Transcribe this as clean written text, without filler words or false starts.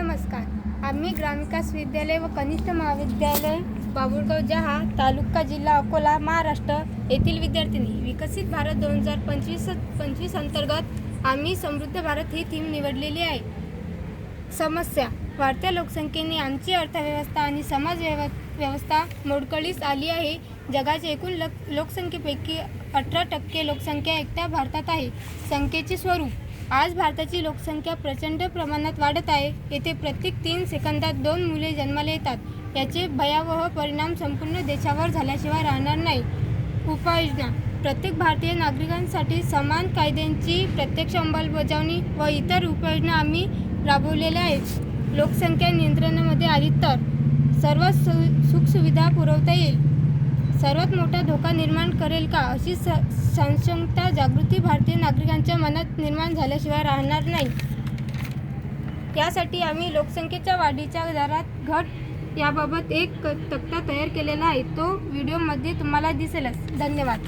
नमस्कार। आम्ही ग्रामविकास विद्यालय व कनिष्ठ महाविद्यालय बाबुळगाव जहा तालुका जिल्हा अकोला महाराष्ट्र येथील विद्यार्थिनी विकसित भारत 2025 अंतर्गत आम्ही समृद्ध भारत ही थीम निवडलेली आहे। समस्या: वाढत्या लोकसंख्येने आमची अर्थव्यवस्था आणि समाज व्यवस्था मोडकळीस आली आहे। जगाच्या एकूण लोकसंख्येपैकी 18% लोकसंख्या एकट्या भारतात आहे। संख्येचे स्वरूप: आज भारताची लोकसंख्या प्रचंड प्रमाणात वाढत आहे। येथे प्रत्येक 3 सेकंदात 2 मुले जन्माला येतात। याचे भयावह परिणाम संपूर्ण देशावर झाल्याशिवाय राहणार नाही। उपाययोजना: प्रत्येक भारतीय नागरिकांसाठी समान कायद्यांची प्रत्यक्ष अंमलबजावणी व इतर उपाययोजना आम्ही राबवलेल्या आहेत। लोकसंख्या नियंत्रणामध्ये आली तर सर्व सुखसुविधा पुरवता येईल। सर्वात मोठा धोका निर्माण करेल का अशी सशंकता जागृती भारतीय नागरिकांच्या मनात निर्माण झाल्याशिवाय राहणार नाही। यासाठी आम्ही लोकसंख्येच्या वाढीच्या दरात घट याबाबत एक तक्ता तयार केलेला आहे। तो व्हिडिओमध्ये तुम्हाला दिसेलच। धन्यवाद।